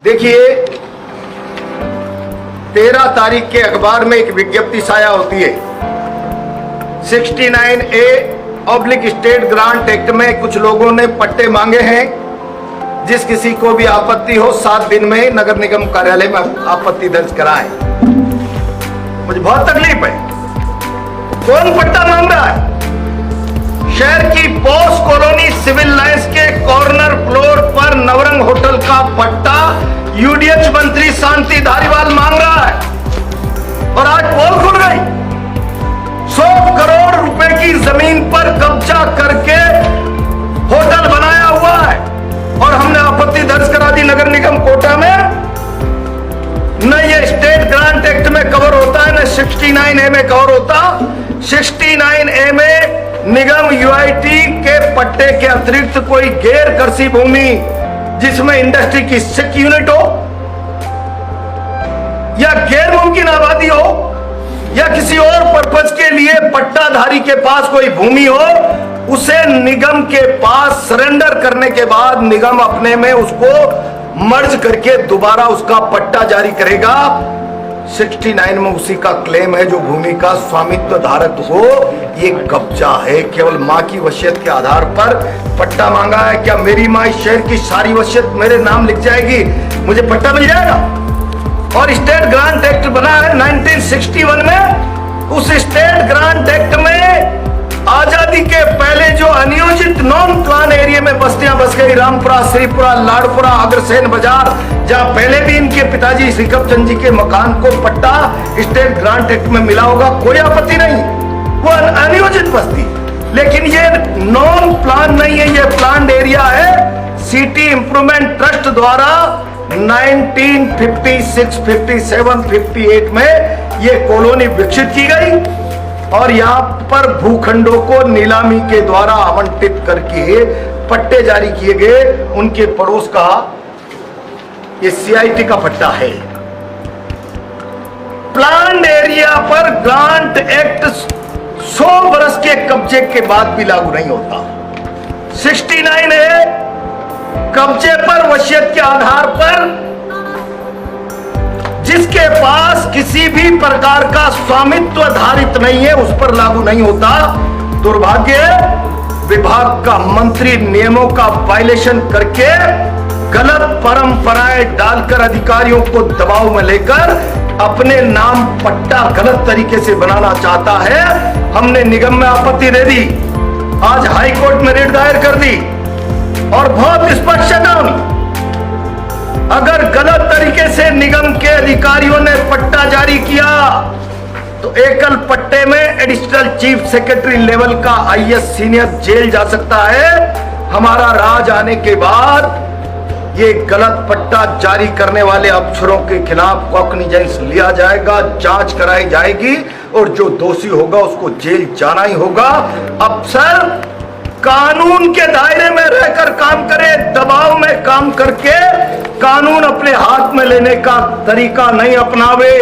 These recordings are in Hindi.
देखिए, 13 तारीख के अखबार में एक विज्ञप्ति साया होती है। 69A स्टेट ग्रांट एक्ट में कुछ लोगों ने पट्टे मांगे हैं। जिस किसी को भी आपत्ति हो 7 दिन में नगर निगम कार्यालय में आपत्ति दर्ज कराएं। मुझे बहुत तकलीफ है। कौन पट्टा मांग रहा है? शहर की पॉस कॉलोनी सिविल लाइंस के कॉर्नर फ्लोर पर नवरंग होटल का पट्टा यूडीएच मंत्री शांति धारीवाल मांग रहा है और आज पोल खुल गई। 100 करोड़ रुपए की जमीन पर कब्जा करके होटल बनाया हुआ है और हमने आपत्ति दर्ज करा दी नगर निगम कोटा में। न ये स्टेट ग्रांट एक्ट में कवर होता है, न 69A में कवर होता। 69A में निगम यूआईटी के पट्टे के अतिरिक्त कोई गैर कृषि भूमि जिसमें इंडस्ट्री की 6 यूनिट हो या गैर मुमकिन आबादी हो या किसी और पर्पज के लिए पट्टाधारी के पास कोई भूमि हो, उसे निगम के पास सरेंडर करने के बाद निगम अपने में उसको मर्ज करके दोबारा उसका पट्टा जारी करेगा। 69 में उसी का क्लेम है जो भूमि का स्वामित्व धारक हो। ये कब्जा है। केवल मां की वसीयत के आधार पर पट्टा मांगा है। क्या मेरी मां इस शहर की सारी वसीयत मेरे नाम लिख जाएगी, मुझे पट्टा मिल जाएगा? और स्टेट ग्रांट एक्ट बना है 1961 में। उस स्टेट ग्रांट एक्ट में आजादी के पहले जो अनियोजित नॉन प्लान एरिया में बस्तियां बस गई, रामपुरा, श्रीपुरा, लाडपुरा, अग्रसेन बाजार, जहां पहले भी इनके पिताजी श्रीकप चंद जी के मकान को पट्टा स्टेट ग्रांट एक्ट में मिला होगा, कोई आपत्ति नहीं। वो अनियोजित बस्ती, लेकिन ये नॉन प्लान नहीं है, ये प्लान एरिया है। सिटी इंप्रूवमेंट ट्रस्ट द्वारा 1956, 57, 58 में ये कॉलोनी विकसित की गई और यहां पर भूखंडों को नीलामी के द्वारा आवंटित करके पट्टे जारी किए गए। उनके पड़ोस का ये सीआईटी का पट्टा है। प्लान एरिया पर ग्रांट एक्ट 100 वर्ष के कब्जे के बाद भी लागू नहीं होता। 69A कब्जे पर वसीयत के आधार पर जिसके पास किसी भी प्रकार का स्वामित्व धारित नहीं है उस पर लागू नहीं होता। दुर्भाग्य, विभाग का मंत्री नियमों का वायलेशन करके गलत परंपराएं डालकर अधिकारियों को दबाव में लेकर अपने नाम पट्टा गलत तरीके से बनाना चाहता है। हमने निगम में आपत्ति दे दी, आज हाई कोर्ट में रिट दायर कर दी और बहुत स्पष्ट चेतावनी, अगर गलत तरीके से निगम के अधिकारियों ने पट्टा जारी किया तो एकल पट्टे में एडिशनल चीफ सेक्रेटरी लेवल का आईएएस सीनियर जेल जा सकता है। हमारा राज आने के बाद ये गलत पट्टा जारी करने वाले अफसरों के खिलाफ कॉग्निजेंस लिया जाएगा, जांच कराई जाएगी और जो दोषी होगा उसको जेल जाना ही होगा। अफसर कानून के दायरे में रहकर काम करे, दबाव में काम करके कानून अपने हाथ में लेने का तरीका नहीं अपनावे,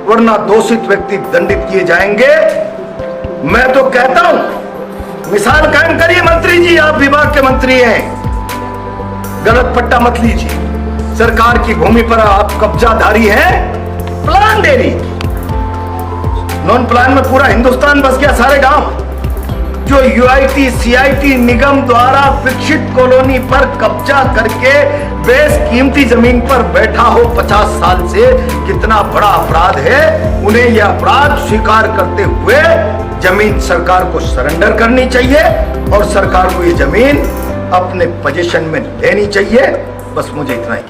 वरना दोषित व्यक्ति दंडित किए जाएंगे। मैं तो कहता हूं, मिसाल कायम करिए मंत्री जी, आप विभाग के मंत्री हैं, गलत पट्टा मत लीजिए। सरकार की भूमि पर आप कब्जाधारी हैं। प्लान डेरी, नॉन प्लान में पूरा हिंदुस्तान बस गया, सारे गांव। जो यूआईटी सीआईटी निगम द्वारा विकसित कॉलोनी पर कब्जा करके बेशकीमती जमीन पर बैठा हो 50 साल से, कितना बड़ा अपराध है। उन्हें यह अपराध स्वीकार करते हुए जमीन सरकार को सरेंडर करनी चाहिए और सरकार को ये जमीन अपने पोजीशन में लेनी चाहिए। बस मुझे इतना ही